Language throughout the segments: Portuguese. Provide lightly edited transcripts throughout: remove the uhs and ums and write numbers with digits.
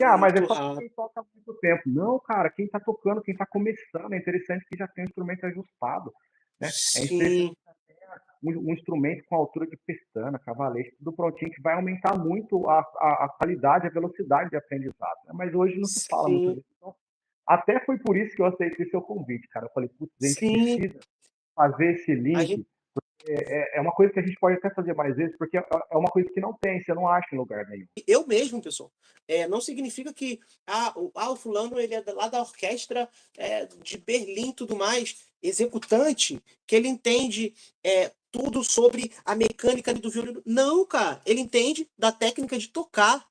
Mas é muito só rápido. quem toca há muito tempo. Não, cara, quem tá tocando, quem tá começando, é interessante que já tem o instrumento ajustado, né? É interessante Sim, que já tenha um instrumento com altura de pestana, cavalete, tudo prontinho, que vai aumentar muito a qualidade, a velocidade de aprendizado, né? Mas hoje não se fala muito sim, disso. Então, até foi por isso que eu aceitei seu convite, cara. Eu falei, putz, a gente sim. precisa fazer esse A gente link. É uma coisa que a gente pode até fazer mais vezes, porque é uma coisa que não tem, você não acha em lugar nenhum. Eu mesmo, pessoal, não significa que, o fulano ele é lá da orquestra, de Berlim e tudo mais, executante, que ele entende, tudo sobre a mecânica ali do violino. Não, cara, ele entende da técnica de tocar,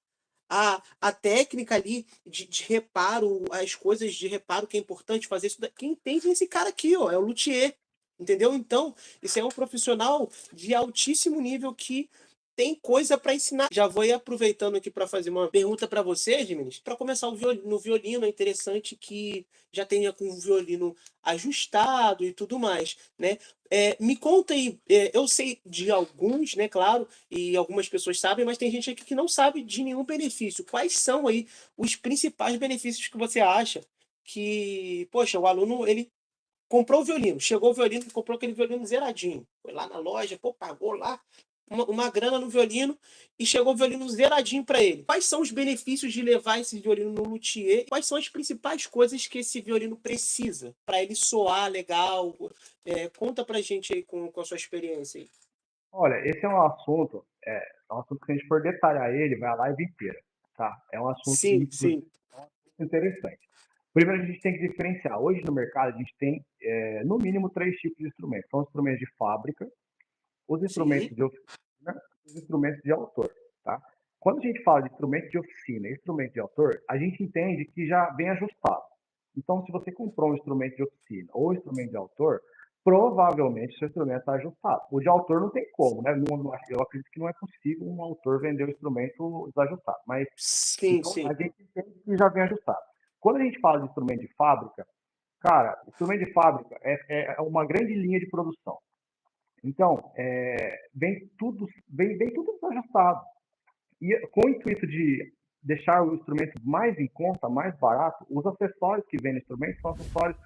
a técnica ali de reparo, as coisas de reparo que é importante fazer isso da quem entende é esse cara aqui, ó, é o luthier, entendeu? Então, isso é um profissional de altíssimo nível que tem coisa para ensinar. Já vou ir aproveitando aqui para fazer uma pergunta para você, Geminis. Para começar no violino, é interessante que já tenha com o violino ajustado e tudo mais, né? Me conta aí, eu sei de alguns, né, claro, e algumas pessoas sabem, mas tem gente aqui que não sabe de nenhum benefício. Quais são aí os principais benefícios que você acha que, poxa, o aluno ele comprou o violino, chegou o violino, comprou aquele violino zeradinho, foi lá na loja, pô, pagou lá uma grana no violino e chegou o violino zeradinho para ele. Quais são os benefícios de levar esse violino no luthier? Quais são as principais coisas que esse violino precisa para ele soar legal? Conta pra gente aí com a sua experiência aí. Olha, esse é um assunto que, se a gente for detalhar ele, vai a live inteira, tá? É um assunto, Sim, inclusive, sim, interessante. Primeiro, a gente tem que diferenciar. Hoje, no mercado, a gente tem, no mínimo, três tipos de instrumentos. São os instrumentos de fábrica, os sim, instrumentos de oficina e os instrumentos de autor, tá? Quando a gente fala de instrumento de oficina e instrumento de autor, a gente entende que já vem ajustado. Então, se você comprou um instrumento de oficina ou um instrumento de autor, provavelmente seu instrumento está ajustado. O de autor não tem como, né? Eu acredito que não é possível um autor vender o instrumento desajustado. Mas, sim, então, sim. a gente entende que já vem ajustado. Quando a gente fala de instrumento de fábrica, cara, instrumento de fábrica é uma grande linha de produção. Então, vem tudo desajustado. E com o intuito de deixar o instrumento mais em conta, mais barato, os acessórios que vêm no instrumento são acessórios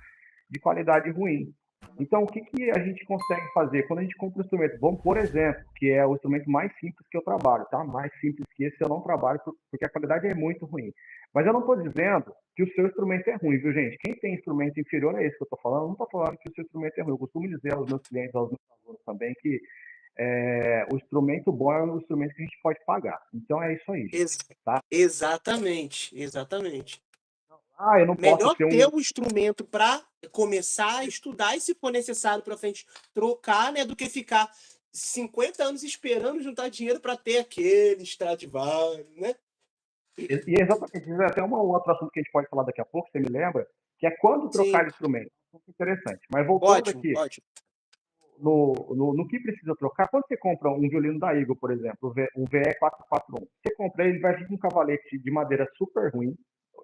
de qualidade ruim. Então, o que, que a gente consegue fazer? Quando a gente compra um instrumento, vamos por exemplo, que é o instrumento mais simples que eu trabalho, tá? Mais simples que esse eu não trabalho, porque a qualidade é muito ruim. Mas eu não estou dizendo que o seu instrumento é ruim, viu, gente? Quem tem instrumento inferior a esse que eu estou falando, eu não estou falando que o seu instrumento é ruim. Eu costumo dizer aos meus clientes, aos meus alunos também, que o instrumento bom é um instrumento que a gente pode pagar. Então é isso aí, gente. Ex- Tá? exatamente, exatamente. Eu não posso Melhor ter ter um. o instrumento para começar a estudar e, se for necessário para frente, trocar, né, do que ficar 50 anos esperando juntar dinheiro para ter aquele Stradivarius, né? E é exatamente, isso é até um outro assunto que a gente pode falar daqui a pouco, você me lembra, que é quando trocar Sim, de instrumento. Muito interessante. Mas voltando ótimo, aqui, ótimo. no que precisa trocar, quando você compra um violino da Eagle, por exemplo, um VE 441, você compra ele, vai vir com um cavalete de madeira super ruim,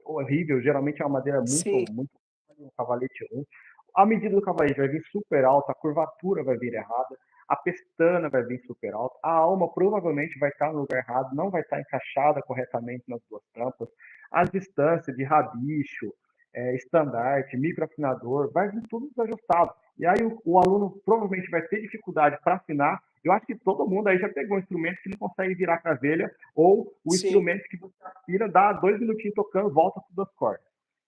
horrível, geralmente é uma madeira Sim, muito um cavalete ruim. A medida do cavalete vai vir super alta, a curvatura vai vir errada, a pestana vai vir super alta, a alma provavelmente vai estar no lugar errado, não vai estar encaixada corretamente nas duas tampas, as distâncias de rabicho, estandarte, microafinador, vai vir tudo desajustado. E aí o aluno provavelmente vai ter dificuldade para afinar. Eu acho que todo mundo aí já pegou um instrumento que não consegue virar cravelha, ou o sim. instrumento que você afina, dá 2 minutinhos tocando, volta tudo as cordas.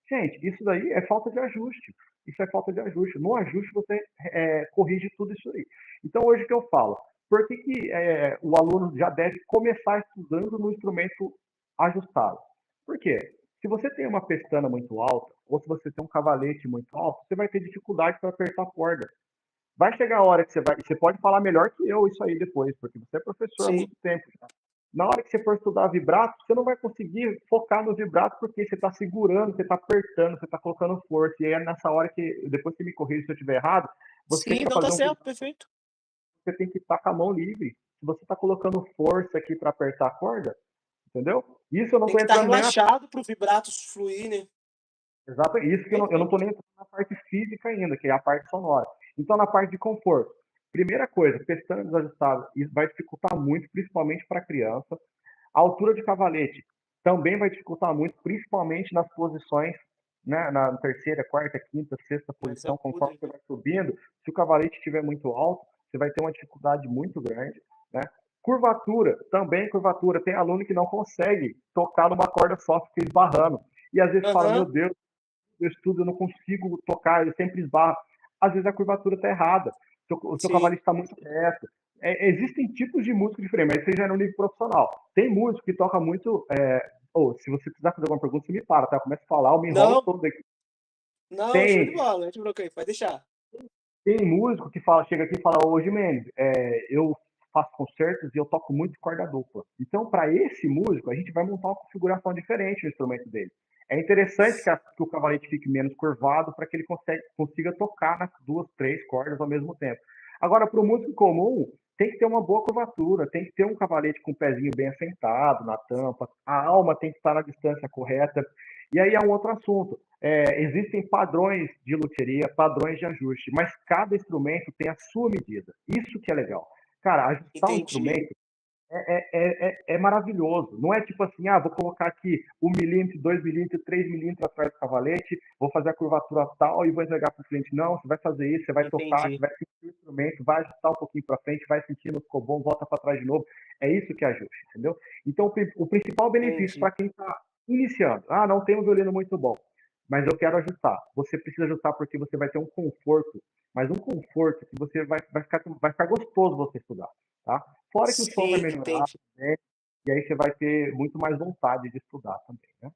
Gente, isso daí é falta de ajuste. Isso é falta de ajuste. No ajuste você corrige tudo isso aí. Então hoje que eu falo, por que, o aluno já deve começar estudando no instrumento ajustado? Por quê? Se você tem uma pestana muito alta, ou se você tem um cavalete muito alto, você vai ter dificuldade para apertar a corda. Vai chegar a hora que você pode falar melhor que eu isso aí depois, porque você é professor há Sim. muito tempo. Já. Na hora que você for estudar vibrato, você não vai conseguir focar no vibrato porque você está segurando, você está apertando, você está colocando força. E aí é nessa hora que, depois que me corrija se eu estiver errado, você Sim, quer não tá fazer um certo, vibrato, perfeito. você tem que estar com a mão livre. Se você está colocando força aqui para apertar a corda, entendeu? Isso eu não Tem estou que estar entrando nem na relaxado para o vibrato fluir, né? Exato, isso que eu não estou Perfeito. nem entrando na parte física ainda, que é a parte sonora. Então, na parte de conforto, primeira coisa, pestana desajustada, isso vai dificultar muito, principalmente para criança. A altura de cavalete. também vai dificultar muito, principalmente nas posições, né, na terceira, quarta, quinta, sexta posição, conforme você vai subindo. Se o cavalete estiver muito alto, você vai ter uma dificuldade muito grande, né? Curvatura, também curvatura. Tem aluno que não consegue tocar numa corda só, fica esbarrando. E às vezes fala, meu Deus, eu estudo, eu não consigo tocar, ele sempre esbarra. Às vezes a curvatura está errada, o seu cavalete está muito reto. Existem tipos de música diferentes, mas isso já é no nível profissional. Tem músico que toca muito. Se você precisar fazer alguma pergunta, você me para, tá? Começa a falar, eu me enrolo todo aqui. Não, show de bola, não te bloqueio, pode deixar. Tem músico que chega aqui e fala, ô Gimenez, eu faço concertos e eu toco muito corda dupla. Então, para esse músico, a gente vai montar uma configuração diferente no instrumento dele. É interessante que o cavalete fique menos curvado para que ele consiga tocar nas 2, 3 cordas ao mesmo tempo. Agora, para o músico comum, tem que ter uma boa curvatura, tem que ter um cavalete com o pezinho bem assentado na tampa, a alma tem que estar na distância correta. E aí é um outro assunto. Existem padrões de luthieria, padrões de ajuste, mas cada instrumento tem a sua medida. Isso que é legal. Cara, ajustar um instrumento é maravilhoso. Não é tipo assim, vou colocar aqui 1 milímetro, 2 milímetros, 3 milímetros atrás do cavalete, vou fazer a curvatura tal e vou entregar para o cliente. Não, você vai fazer isso, você vai tocar, você vai sentir o instrumento, vai ajustar um pouquinho para frente, vai sentir, não ficou bom, volta para trás de novo. É isso que é ajuste, entendeu? Então, o principal benefício para quem está iniciando, não tem um violino muito bom, mas eu quero ajustar. Você precisa ajustar porque você vai ter um conforto, mas um conforto que você vai ficar gostoso você estudar, tá? Fora que o som vai melhorar, né? E aí você vai ter muito mais vontade de estudar também, né?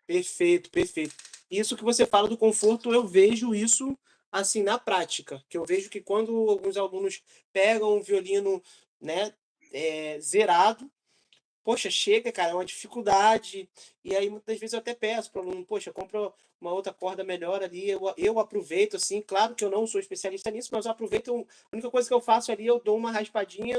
Perfeito, perfeito. Isso que você fala do conforto, eu vejo isso assim na prática, que eu vejo que quando alguns alunos pegam um violino, né, zerado, poxa, chega, cara, é uma dificuldade. E aí muitas vezes eu até peço para o aluno, poxa, compra uma outra corda melhor ali. Eu aproveito, assim, claro que eu não sou especialista nisso, mas eu aproveito. A única coisa que eu faço ali, eu dou uma raspadinha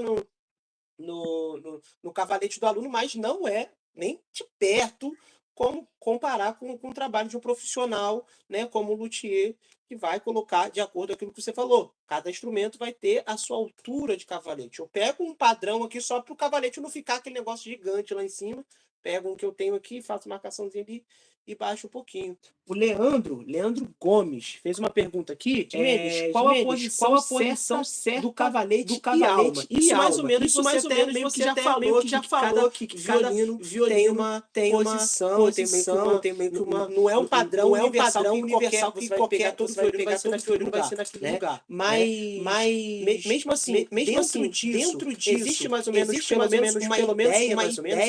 no cavalete do aluno, mas não é nem de perto como comparar com o trabalho de um profissional, né, como o luthier, que vai colocar de acordo com aquilo que você falou. Cada instrumento vai ter a sua altura de cavalete. Eu pego um padrão aqui só para o cavalete não ficar aquele negócio gigante lá em cima. Pego um que eu tenho aqui, faço marcaçãozinha ali e baixo um pouquinho. O Leandro Gomes, fez uma pergunta aqui. Gimenez, qual a posição certa do cavalete e alma? Isso mais ou menos você até meio que já falou que violino tem uma posição, tem meio que uma... Não é um padrão universal que qualquer todo violino vai ser naquele lugar. Mas mesmo assim, dentro disso, existe mais ou menos uma ideia, mais ou menos,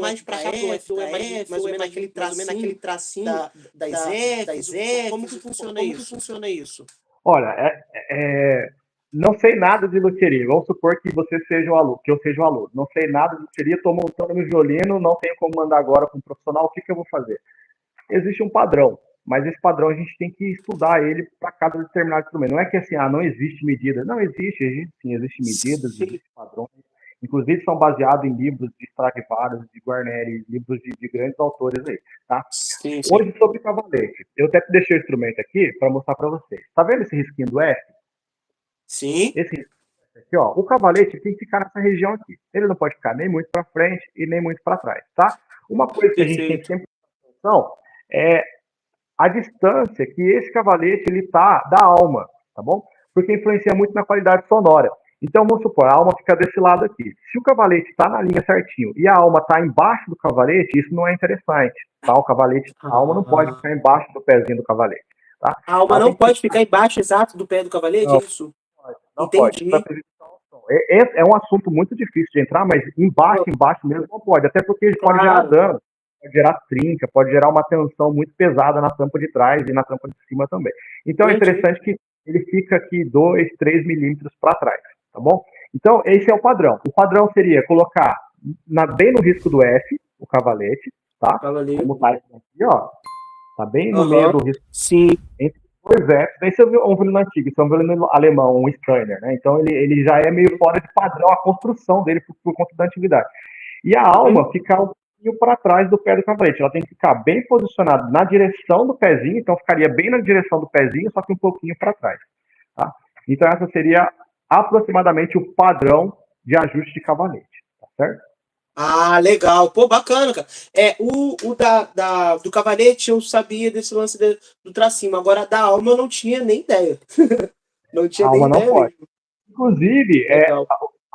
mais pra cá pro F, mais ou menos naquele tracinho das Fs, como que funciona isso? Olha, não sei nada de luthieria. Vamos supor que você seja um aluno, que eu seja um aluno. Não sei nada de luthieria, estou montando meu violino, não tenho como mandar agora para um profissional. O que eu vou fazer? Existe um padrão, mas esse padrão a gente tem que estudar ele para cada determinado instrumento. Não é que assim, não existe medida. Não, existe sim, existe medidas, existe padrões. Inclusive são baseados em livros de Stradivarius, de Guarneri, livros de grandes autores aí, tá? Sim. Hoje, sobre cavalete, eu até deixei o instrumento aqui para mostrar para vocês. Tá vendo esse risquinho do F? Sim. Esse risquinho aqui, ó, o cavalete tem que ficar nessa região aqui. Ele não pode ficar nem muito para frente e nem muito para trás, tá? Uma coisa que a gente tem que sempre prestar atenção é a distância que esse cavalete ele tá da alma, tá bom? Porque influencia muito na qualidade sonora. Então, vamos supor, a alma fica desse lado aqui. Se o cavalete está na linha certinho e a alma está embaixo do cavalete, isso não é interessante, tá? A alma não pode ficar embaixo do pezinho do cavalete, tá? A alma não pode ficar embaixo exato do pé do cavalete, não, é isso? Não entendi. Pode. É um assunto muito difícil de entrar, mas embaixo mesmo não pode, até porque ele pode gerar dano, pode gerar trinca, pode gerar uma tensão muito pesada na tampa de trás e na tampa de cima também. Então é interessante que ele fica aqui 2, 3 milímetros para trás, tá bom? Então esse é o padrão. O padrão seria colocar bem no risco do F, o cavalete, tá? Como tá esse aqui, ó. Tá bem no meio do risco. Sim. Entre dois Fs. Esse é um violino antigo, esse é um violino alemão, um Steiner, né? Então ele já é meio fora de padrão a construção dele por conta da antiguidade. E a alma fica um pouquinho para trás do pé do cavalete. Ela tem que ficar bem posicionada na direção do pezinho, então ficaria bem na direção do pezinho, só que um pouquinho para trás. Tá? Então essa seria aproximadamente o padrão de ajuste de cavalete, tá certo? Ah, legal. Pô, bacana, cara. Do cavalete eu sabia desse lance do tracinho, agora da alma eu não tinha nem ideia. Não A tinha nem alma não ideia pode. mesmo. Inclusive, Legal.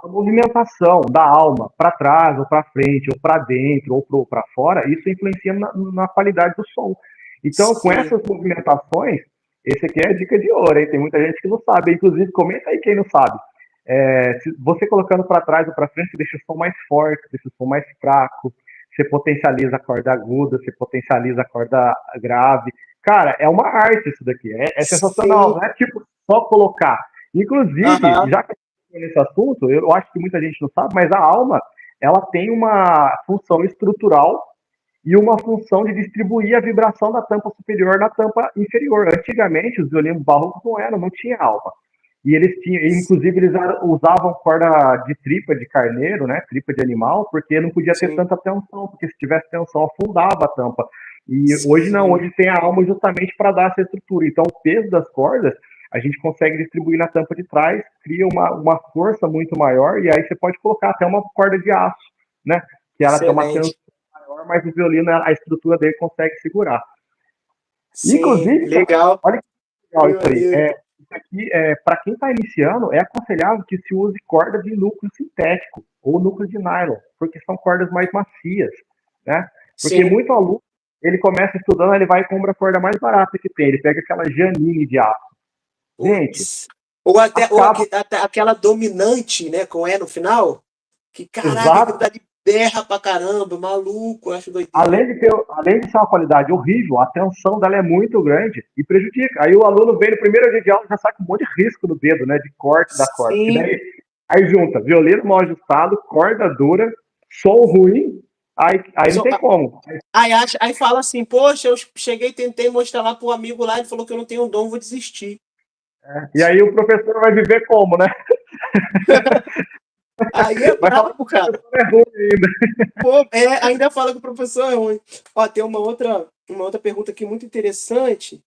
a movimentação da alma para trás, ou para frente, ou para dentro, ou para fora, isso influencia na qualidade do som. Então, com Sim, essas movimentações, esse aqui é a dica de ouro, hein? Tem muita gente que não sabe. Inclusive, comenta aí quem não sabe. Se você colocando para trás ou para frente, você deixa o som mais forte, deixa o som mais fraco, você potencializa a corda aguda, você potencializa a corda grave. Cara, é uma arte isso daqui. É sensacional. sim. Não é tipo só colocar. Inclusive, Aham. já que nesse assunto, eu acho que muita gente não sabe, mas a alma ela tem uma função estrutural e uma função de distribuir a vibração da tampa superior na tampa inferior. Antigamente, os violinos barrocos não tinha alma. E eles tinham, inclusive, eles usavam corda de tripa de carneiro, né? Tripa de animal, porque não podia ter Sim, tanta tensão, porque se tivesse tensão, afundava a tampa. E hoje não, sim. hoje tem a alma justamente para dar essa estrutura. Então, o peso das cordas a gente consegue distribuir na tampa de trás, cria uma força muito maior, e aí você pode colocar até uma corda de aço, né? Que ela tem uma tensão Excelente. maior, mas o violino, a estrutura dele consegue segurar. Sim, Inclusive, cara, legal. olha que legal Que isso aí. maneiro. Isso aqui, para quem está iniciando, é aconselhável que se use corda de núcleo sintético ou núcleo de nylon, porque são cordas mais macias, né? Porque Sim. muito aluno, ele começa estudando, ele vai e compra a corda mais barata que tem, ele pega aquela Janine de aço. Gente, Putz. Ou até, acaba, até aquela dominante, né, com E no final, que caraca, aquilo exato. dali berra pra caramba, maluco, eu acho doideira. Além de ser uma qualidade horrível, a tensão dela é muito grande e prejudica. Aí o aluno vem no primeiro dia de aula já sai com um monte de risco no dedo, né? De corte da corda. Que Sim. daí aí junta violino mal ajustado, corda dura, som ruim, aí não tem como. Aí fala assim, poxa, eu cheguei, tentei mostrar lá pro amigo lá, ele falou que eu não tenho dom, vou desistir. E aí o professor vai viver como, né? Aí é Vai falar que brabo, o cara. professor é ruim ainda. Pô, ainda fala que o professor é ruim. Ó, tem uma outra pergunta aqui muito interessante.